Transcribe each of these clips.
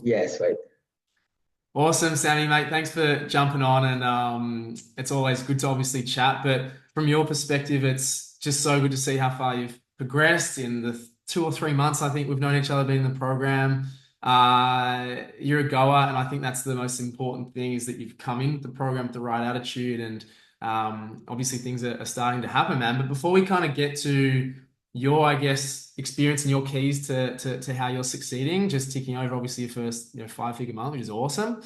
Yeah, sweet. Awesome, Sammy, mate. Thanks for jumping on, and it's always good to obviously chat. But from your perspective, it's just so good to see how far you've progressed in the 2 or 3 months. I think we've known each other, been in the program. You're a goer, and I think that's the most important thing is that you've come into the program with the right attitude, and obviously things are starting to happen, man. But before we kind of get to your, I guess, experience and your keys to how you're succeeding, just ticking over obviously your first, 5-figure month, which is awesome.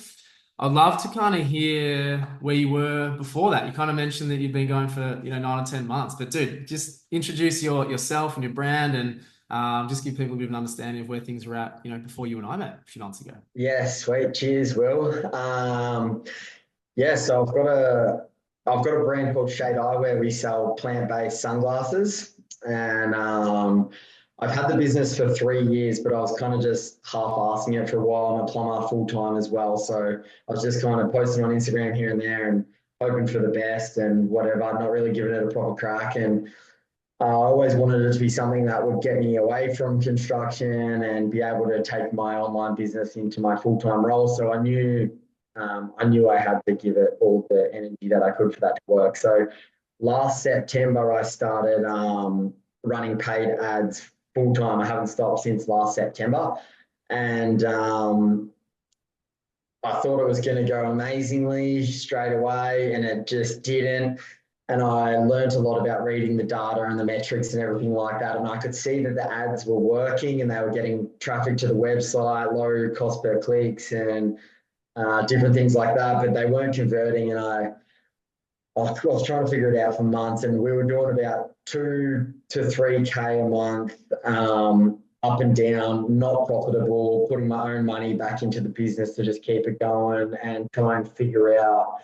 I'd love to kind of hear where you were before that. You kind of mentioned that you've been going for, 9 or 10 months, but dude, just introduce yourself and your brand and just give people a bit of an understanding of where things were at, before you and I met a few months ago. Yeah, sweet. Cheers, Will. Yeah, so I've got a brand called Shade Eye where we sell plant-based sunglasses, and I've had the business for 3 years, but I was kind of just half-assing it for a while. I'm a plumber full time as well, so I was just kind of posting on Instagram here and there and hoping for the best and whatever, not really giving it a proper crack. And I always wanted it to be something that would get me away from construction and be able to take my online business into my full-time role. So I knew I had to give it all the energy that I could for that to work. So last September, I started running paid ads full time. I haven't stopped since last September, and I thought it was going to go amazingly straight away, and it just didn't. And I learned a lot about reading the data and the metrics and everything like that. And I could see that the ads were working and they were getting traffic to the website, low cost per clicks, and different things like that. But they weren't converting. And I was trying to figure it out for months, and we were doing about 2 to 3K a month, up and down, not profitable, putting my own money back into the business to just keep it going and try and figure out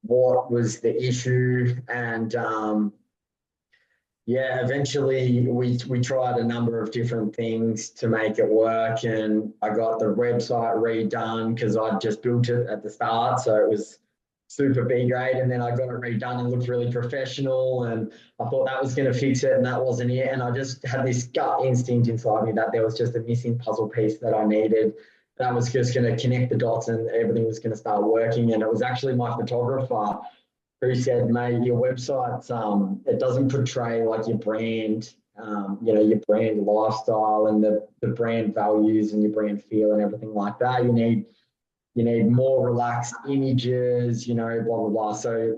what was the issue. And yeah, eventually we tried a number of different things to make it work, and I got the website redone because I just built it at the start, so it was super B grade, and then I got it redone and looked really professional, and I thought that was going to fix it, and that wasn't it, and I just had this gut instinct inside me that there was just a missing puzzle piece that I needed. That was just going to connect the dots, and everything was going to start working. And it was actually my photographer who said, mate, your website's it doesn't portray like your brand, your brand lifestyle and the brand values and your brand feel and everything like that. You need more relaxed images, blah blah blah. So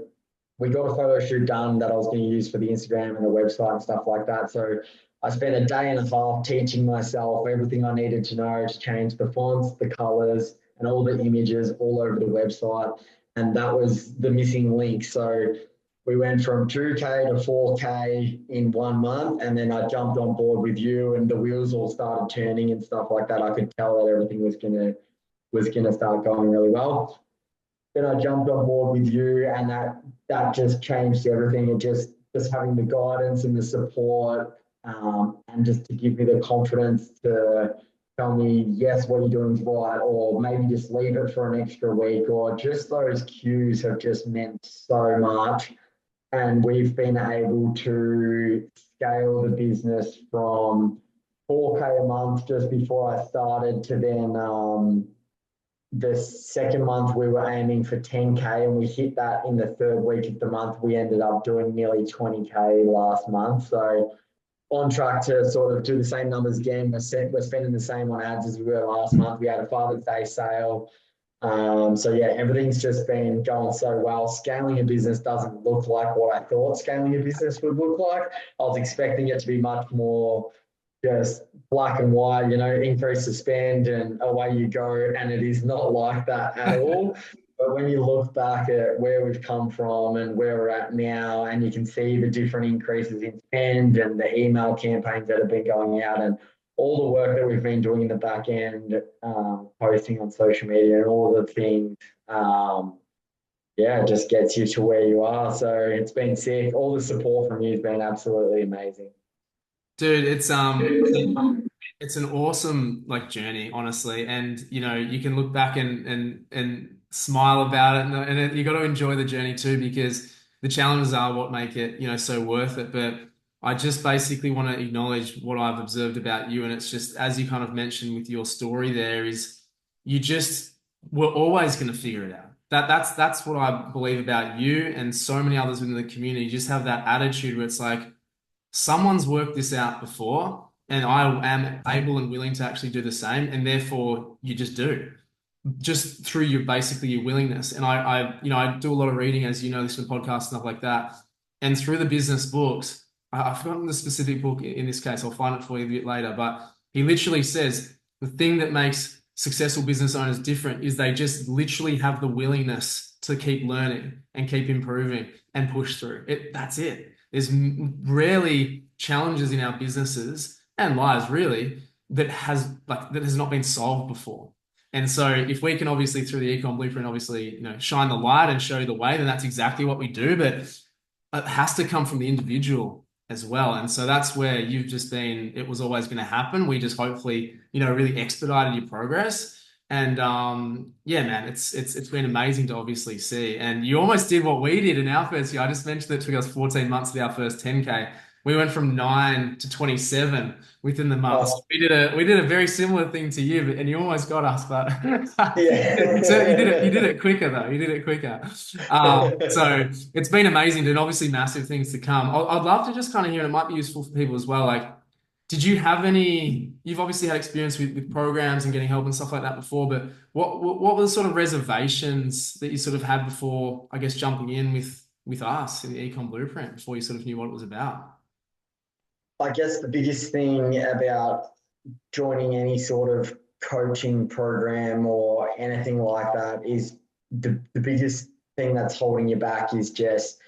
we got a photo shoot done that I was going to use for the Instagram and the website and stuff like that. So I spent a day and a half teaching myself everything I needed to know to change the fonts, the colors, and all the images all over the website. And that was the missing link. So we went from 2K to 4K in 1 month. And then I jumped on board with you, and the wheels all started turning and stuff like that. I could tell that everything was gonna start going really well. Then I jumped on board with you, and that just changed everything. And just having the guidance and the support, and just to give me the confidence to tell me yes, what you're doing is right, or maybe just leave it for an extra week, or just those cues have just meant so much. And we've been able to scale the business from 4K a month just before I started to then the second month we were aiming for 10K, and we hit that in the third week of the month. We ended up doing nearly 20K last month. So on track to sort of do the same numbers again. We're spending the same on ads as we were last month. We had a Father's Day sale. So yeah, everything's just been going so well. Scaling a business doesn't look like what I thought scaling a business would look like. I was expecting it to be much more just black and white, increase the spend and away you go. And it is not like that at all. But when you look back at where we've come from and where we're at now, and you can see the different increases in spend and the email campaigns that have been going out and all the work that we've been doing in the back end, posting on social media and all the things, yeah, it just gets you to where you are. So it's been sick. All the support from you has been absolutely amazing. Dude, it's an awesome like journey, honestly. And you can look back and smile about it, and you got to enjoy the journey too, because the challenges are what make it, so worth it. But I just basically want to acknowledge what I've observed about you, and it's just as you kind of mentioned with your story there is you just were always going to figure it out. That's what I believe about you and so many others within the community. You just have that attitude where it's like someone's worked this out before, and I am able and willing to actually do the same, and therefore you just do just through your basically your willingness. And I do a lot of reading, as you know, listen to podcasts, stuff like that. And through the business books, I've forgotten the specific book in this case. I'll find it for you a bit later. But he literally says the thing that makes successful business owners different is they just literally have the willingness to keep learning and keep improving and push through it. That's it. There's rarely challenges in our businesses and lives really that has not been solved before. And so if we can obviously through the Ecom Blueprint, obviously, shine the light and show the way, then that's exactly what we do. But it has to come from the individual as well. And so that's where you've just been, it was always going to happen. We just hopefully, really expedited your progress. And yeah, man, it's been amazing to obviously see. And you almost did what we did in our first year. I just mentioned it took us 14 months to do our first 10K. We went from 9 to 27 within the months. Oh, We did a very similar thing to you, and you almost got us, but so you did yeah. it quicker though. You did it quicker. So it's been amazing and obviously massive things to come. I'd love to just kind of hear, and it might be useful for people as well. Like, did you have you've obviously had experience with programs and getting help and stuff like that before, but what were the sort of reservations that you sort of had before, I guess, jumping in with us in the Ecom Blueprint before you sort of knew what it was about? I guess the biggest thing about joining any sort of coaching program or anything like that is the biggest thing that's holding you back is just,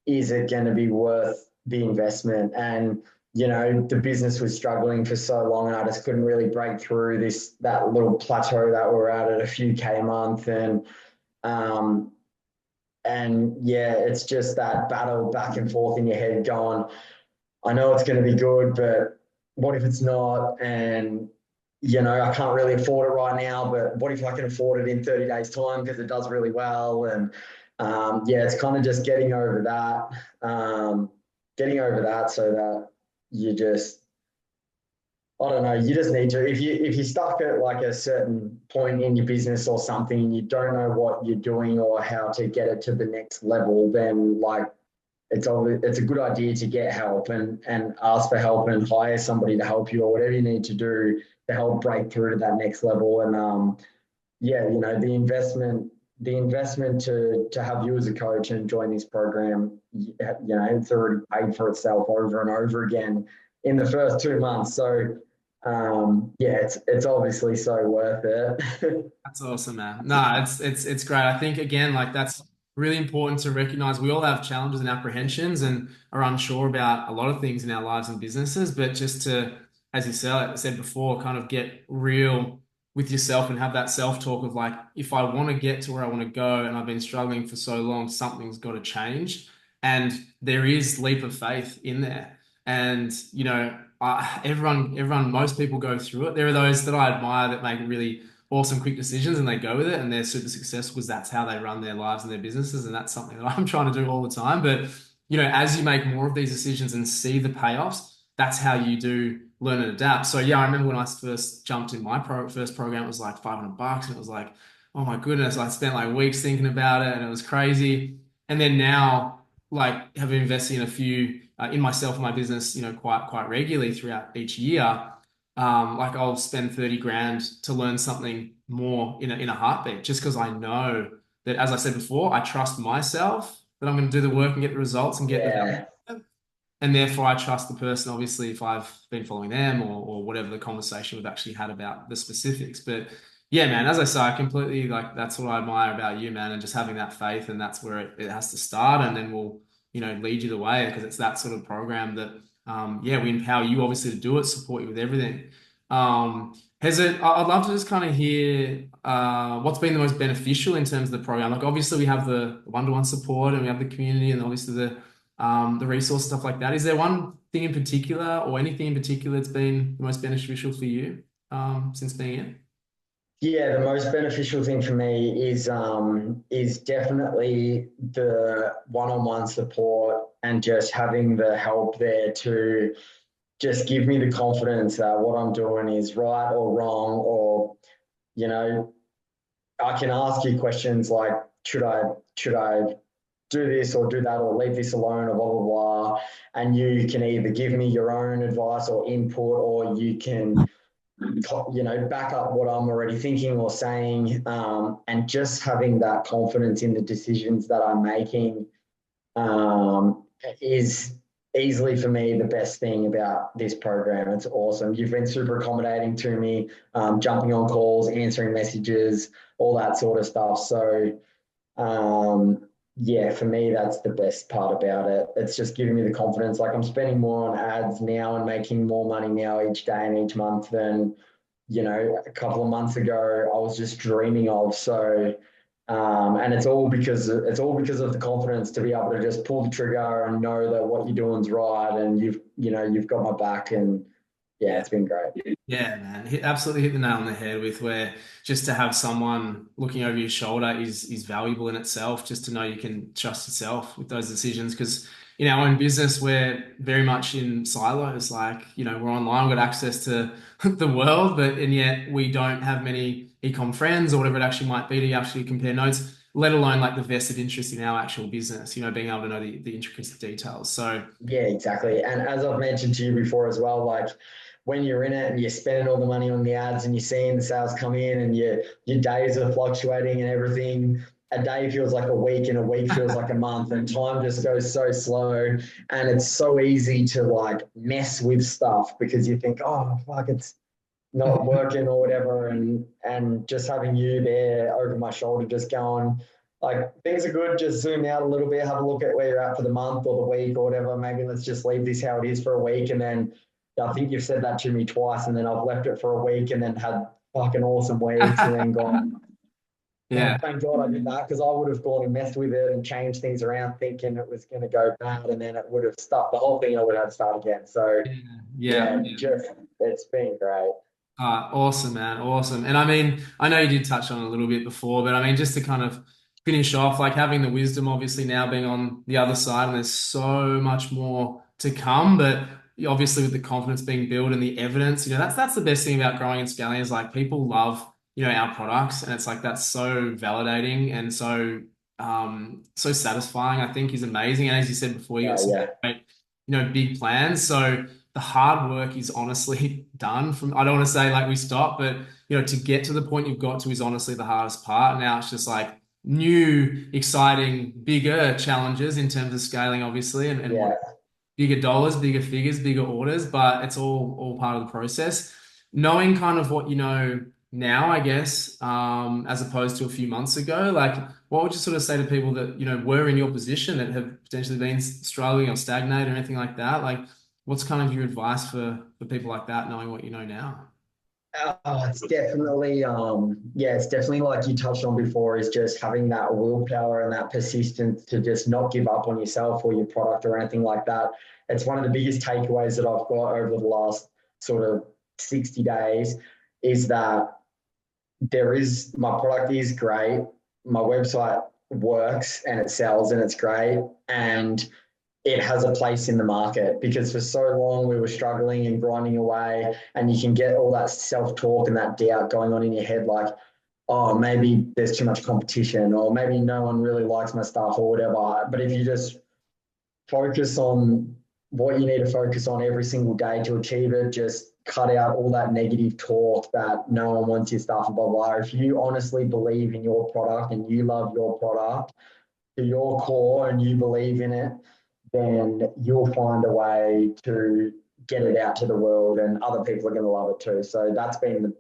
is it going to be worth the investment? And, the business was struggling for so long and I just couldn't really break through that little plateau that we're at a few K a month. Um, and yeah, it's just that battle back and forth in your head going, I know it's going to be good, but what if it's not? And, I can't really afford it right now, but what if I can afford it in 30 days time because it does really well? And yeah, it's kind of just getting over that so that you just, I don't know, you just need to, if you're stuck at like a certain point in your business or something, and you don't know what you're doing or how to get it to the next level, then like, it's a good idea to get help and ask for help and hire somebody to help you or whatever you need to do to help break through to that next level. And yeah, the investment to have you as a coach and join this program, it's already paid for itself over and over again in the first 2 months. So yeah, it's obviously so worth it. That's awesome, man. No, it's great. I think again, like that's really important to recognize. We all have challenges and apprehensions and are unsure about a lot of things in our lives and businesses, but just to, as you said before, kind of get real with yourself and have that self-talk of like, if I want to get to where I want to go and I've been struggling for so long, something's got to change. And there is leap of faith in there. And, most people go through it. There are those that I admire that make really awesome quick decisions and they go with it and they're super successful because that's how they run their lives and their businesses. And that's something that I'm trying to do all the time. But, as you make more of these decisions and see the payoffs, that's how you do learn and adapt. So yeah, I remember when I first jumped in my first program, it was like $500 and it was like, oh my goodness, I spent like weeks thinking about it and it was crazy. And then now, like, have invested in a few in myself and my business, quite regularly throughout each year. Like I'll spend 30 grand to learn something more in a heartbeat, just because I know that, as I said before, I trust myself that I'm going to do the work and get the results and get the value. Yeah. And therefore, I trust the person, obviously, if I've been following them or whatever the conversation we've actually had about the specifics. But yeah, man, as I say, I completely like that's what I admire about you, man, and just having that faith. And that's where it has to start. And then we'll, lead you the way because it's that sort of program that, yeah, we empower you obviously to do it, support you with everything. I'd love to just kind of hear what's been the most beneficial in terms of the program. Like, obviously, we have the one-to-one support and we have the community and obviously the resource stuff like that. Is there one thing in particular or anything in particular that's been the most beneficial for you since being in? Yeah, the most beneficial thing for me is definitely the one-on-one support and just having the help there to just give me the confidence that what I'm doing is right or wrong, or I can ask you questions like, should I do this or do that or leave this alone or blah blah blah, and you can either give me your own advice or input, or you can back up what I'm already thinking or saying, and just having that confidence in the decisions that I'm making um, is easily for me the best thing about this program. It's awesome. You've been super accommodating to me, jumping on calls, answering messages, all that sort of stuff. So yeah, for me, that's the best part about it. It's just giving me the confidence. Like I'm spending more on ads now and making more money now each day and each month than, a couple of months ago I was just dreaming of. So, and it's all because of the confidence to be able to just pull the trigger and know that what you're doing is right, and you've got my back, and yeah, it's been great. Yeah, man, absolutely hit the nail on the head with where just to have someone looking over your shoulder is valuable in itself. Just to know you can trust yourself with those decisions, because in our own business we're very much in silos. Like we're online, we've got access to the world, but and yet we don't have many ecom friends or whatever it actually might be to actually compare notes. Let alone like the vested interest in our actual business. Being able to know the intricate details. So. Yeah, exactly. And as I've mentioned to you before as well, like when you're in it and you're spending all the money on the ads and you're seeing the sales come in and your days are fluctuating and everything, a day feels like a week and a week feels like a month, and time just goes so slow, and it's so easy to like mess with stuff because you think, oh fuck, it's not working or whatever, and just having you there over my shoulder just going like, things are good, just zoom out a little bit, have a look at where you're at for the month or the week or whatever. Maybe let's just leave this how it is for a week. And then I think you've said that to me twice, and then I've left it for a week and then had fucking awesome weeks and then gone, oh, Yeah. thank God I did that, because I would have gone and messed with it and changed things around thinking it was going to go bad, and then it would have stopped the whole thing. I would have had to start again. So Yeah. yeah, Yeah. just it's been great. Awesome, man. Awesome. And I mean, I know you did touch on it a little bit before, but I mean, just to kind of finish off, like having the wisdom, obviously now being on the other side, and there's so much more to come, but obviously with the confidence being built and the evidence, that's the best thing about growing and scaling is like people love, our products, and it's like that's so validating and so satisfying, I think is amazing. And as you said before, you got some Yeah, great, big plans. So the hard work is honestly done from, I don't want to say like we stop, but to get to the point you've got to is honestly the hardest part. Now it's just like new, exciting, bigger challenges in terms of scaling, obviously, and yeah, what bigger dollars, bigger figures, bigger orders, but it's all part of the process. Knowing kind of what you know now, I guess, as opposed to a few months ago, like what would you sort of say to people that, were in your position that have potentially been struggling or stagnated or anything like that? Like, what's kind of your advice for people like that, knowing what you know now? Oh, it's definitely like you touched on before, is just having that willpower and that persistence to just not give up on yourself or your product or anything like that. It's one of the biggest takeaways that I've got over the last sort of 60 days, is that my product is great. My website works and it sells and it's great. And it has a place in the market, because for so long we were struggling and grinding away, and you can get all that self-talk and that doubt going on in your head, like, oh, maybe there's too much competition, or maybe no one really likes my stuff or whatever. But if you just focus on what you need to focus on every single day to achieve it, just cut out all that negative talk that no one wants your stuff and blah blah. If you honestly believe in your product and you love your product to your core and you believe in it, then you'll find a way to get it out to the world, and other people are going to love it too. So that's been the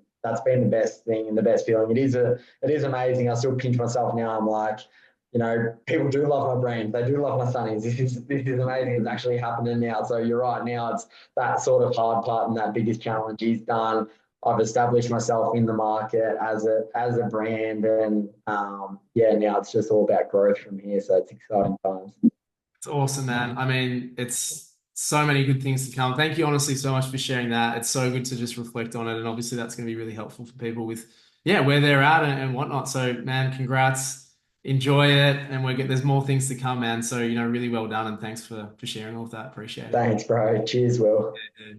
best thing and the best feeling. It is amazing. I still pinch myself now. I'm like, people do love my brand. They do love my sunnies. This is amazing. It's actually happening now. So you're right. Now it's that sort of hard part, and that biggest challenge is done. I've established myself in the market as a brand, and yeah, now it's just all about growth from here. So it's exciting times. It's awesome, man. I mean, it's so many good things to come. Thank you, honestly, so much for sharing that. It's so good to just reflect on it. And obviously, that's going to be really helpful for people with, yeah, where they're at and whatnot. So, man, congrats. Enjoy it. And there's more things to come, man. So, really well done. And thanks for sharing all of that. Appreciate it. Thanks, bro. Cheers, Will. Yeah.